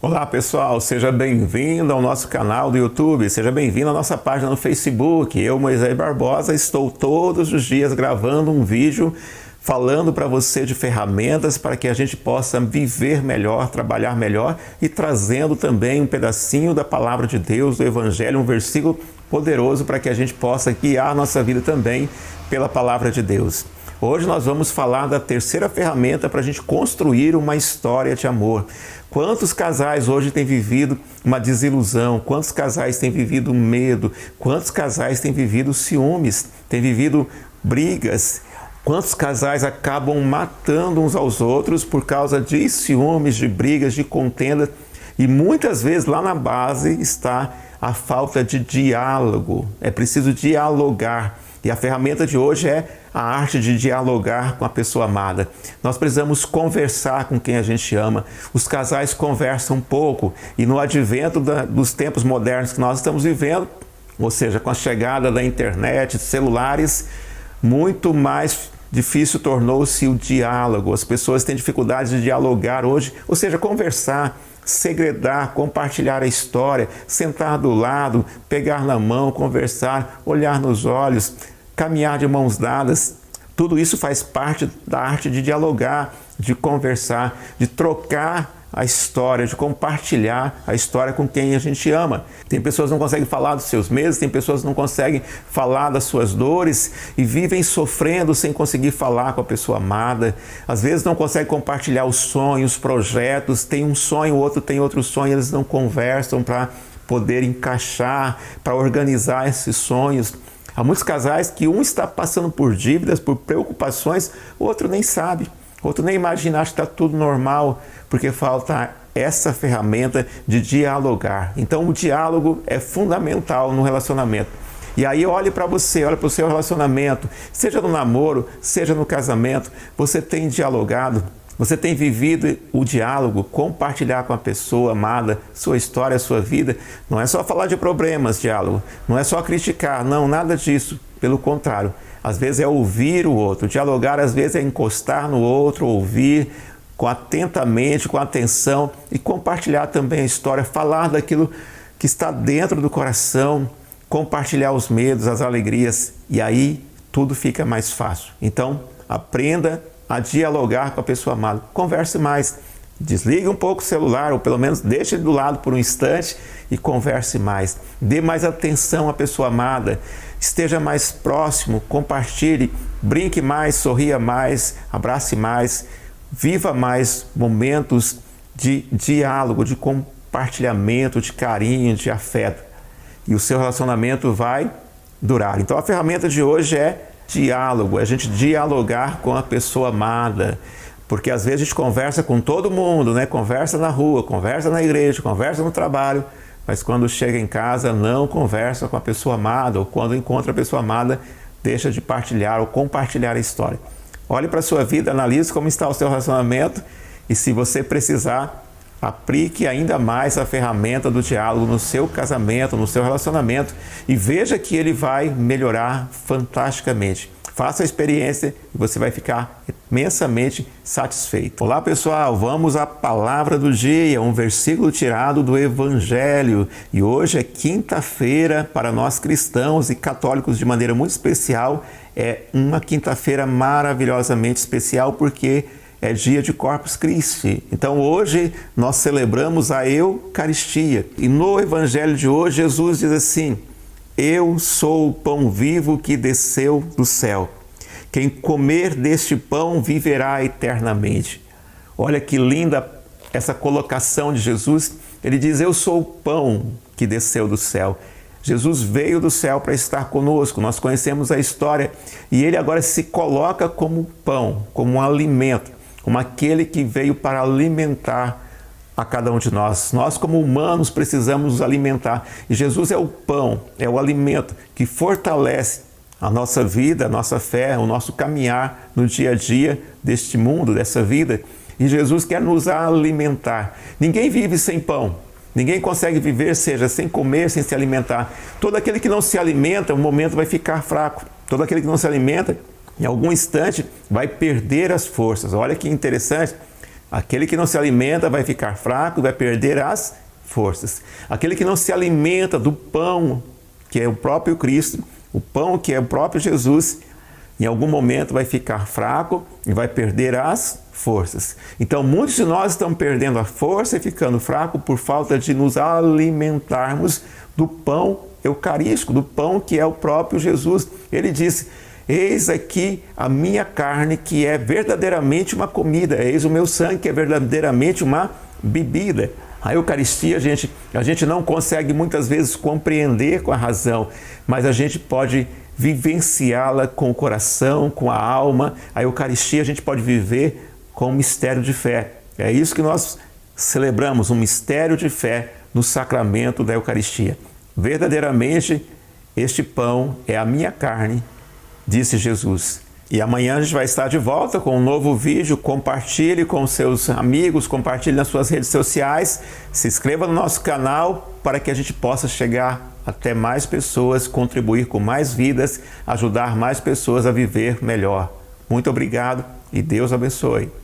Olá pessoal, seja bem-vindo ao nosso canal do YouTube, seja bem-vindo à nossa página no Facebook. Eu, Moisés Barbosa, estou todos os dias gravando um vídeo falando para você de ferramentas para que a gente possa viver melhor, trabalhar melhor e trazendo também um pedacinho da palavra de Deus, do Evangelho, um versículo poderoso para que a gente possa guiar a nossa vida também pela palavra de Deus. Hoje nós vamos falar da terceira ferramenta para a gente construir uma história de amor. Quantos casais hoje têm vivido uma desilusão? Quantos casais têm vivido medo? Quantos casais têm vivido ciúmes? Têm vivido brigas? Quantos casais acabam matando uns aos outros por causa de ciúmes, de brigas, de contenda? E muitas vezes lá na base está a falta de diálogo. É preciso dialogar. E a ferramenta de hoje é a arte de dialogar com a pessoa amada. Nós precisamos conversar com quem a gente ama. Os casais conversam pouco e no advento dos tempos modernos que nós estamos vivendo, ou seja, com a chegada da internet, celulares, muito mais difícil tornou-se o diálogo. As pessoas têm dificuldade de dialogar hoje, ou seja, conversar, segredar, compartilhar a história, sentar do lado, pegar na mão, conversar, olhar nos olhos, caminhar de mãos dadas. Tudo isso faz parte da arte de dialogar, de conversar, de trocar a história, de compartilhar a história com quem a gente ama. Tem pessoas que não conseguem falar dos seus medos, tem pessoas que não conseguem falar das suas dores e vivem sofrendo sem conseguir falar com a pessoa amada. Às vezes não conseguem compartilhar os sonhos, projetos, tem um sonho, o outro tem outro sonho, eles não conversam para poder encaixar, para organizar esses sonhos. Há muitos casais que um está passando por dívidas, por preocupações, o outro nem sabe. O outro nem imagina, acha que está tudo normal, porque falta essa ferramenta de dialogar. Então o diálogo é fundamental no relacionamento. E aí olhe para você, olhe para o seu relacionamento, seja no namoro, seja no casamento, você tem dialogado, você tem vivido o diálogo, compartilhar com a pessoa amada sua história, sua vida. Não é só falar de problemas, diálogo, não é só criticar, não, nada disso, pelo contrário. Às vezes é ouvir o outro, dialogar às vezes é encostar no outro, ouvir atentamente, com atenção e compartilhar também a história, falar daquilo que está dentro do coração, compartilhar os medos, as alegrias e aí tudo fica mais fácil. Então aprenda a dialogar com a pessoa amada, converse mais, desligue um pouco o celular ou pelo menos deixe ele do lado por um instante e converse mais, dê mais atenção à pessoa amada, esteja mais próximo, compartilhe, brinque mais, sorria mais, abrace mais, viva mais momentos de diálogo, de compartilhamento, de carinho, de afeto. E o seu relacionamento vai durar. Então a ferramenta de hoje é diálogo, é a gente dialogar com a pessoa amada. Porque às vezes a gente conversa com todo mundo, né? Conversa na rua, conversa na igreja, conversa no trabalho, mas quando chega em casa não conversa com a pessoa amada, ou quando encontra a pessoa amada, deixa de partilhar ou compartilhar a história. Olhe para a sua vida, analise como está o seu relacionamento e se você precisar, aplique ainda mais a ferramenta do diálogo no seu casamento, no seu relacionamento e veja que ele vai melhorar fantasticamente. Faça a experiência e você vai ficar imensamente satisfeito. Olá pessoal, vamos à palavra do dia, um versículo tirado do Evangelho. E hoje é quinta-feira para nós cristãos e católicos de maneira muito especial. É uma quinta-feira maravilhosamente especial porque é dia de Corpus Christi. Então hoje nós celebramos a Eucaristia. E no Evangelho de hoje Jesus diz assim: eu sou o pão vivo que desceu do céu. Quem comer deste pão viverá eternamente. Olha que linda essa colocação de Jesus. Ele diz, eu sou o pão que desceu do céu. Jesus veio do céu para estar conosco. Nós conhecemos a história. E ele agora se coloca como pão, como um alimento, como aquele que veio para alimentar a cada um de nós. Nós, como humanos, precisamos nos alimentar. E Jesus é o pão, é o alimento que fortalece a nossa vida, a nossa fé, o nosso caminhar no dia a dia deste mundo, dessa vida. E Jesus quer nos alimentar. Ninguém vive sem pão. Ninguém consegue viver, seja sem comer, sem se alimentar. Todo aquele que não se alimenta, um momento vai ficar fraco. Todo aquele que não se alimenta, em algum instante, vai perder as forças. Olha que interessante. Aquele que não se alimenta vai ficar fraco e vai perder as forças. Aquele que não se alimenta do pão, que é o próprio Cristo, o pão que é o próprio Jesus, em algum momento vai ficar fraco e vai perder as forças. Então, muitos de nós estamos perdendo a força e ficando fraco por falta de nos alimentarmos do pão eucarístico, do pão que é o próprio Jesus. Ele disse: eis aqui a minha carne, que é verdadeiramente uma comida, eis o meu sangue, que é verdadeiramente uma bebida. A Eucaristia, a gente não consegue muitas vezes compreender com a razão, mas a gente pode vivenciá-la com o coração, com a alma. A Eucaristia a gente pode viver com um mistério de fé. É isso que nós celebramos, um mistério de fé no sacramento da Eucaristia. Verdadeiramente, este pão é a minha carne, disse Jesus. E amanhã a gente vai estar de volta com um novo vídeo. Compartilhe com seus amigos, compartilhe nas suas redes sociais, se inscreva no nosso canal para que a gente possa chegar até mais pessoas, contribuir com mais vidas, ajudar mais pessoas a viver melhor. Muito obrigado e Deus abençoe.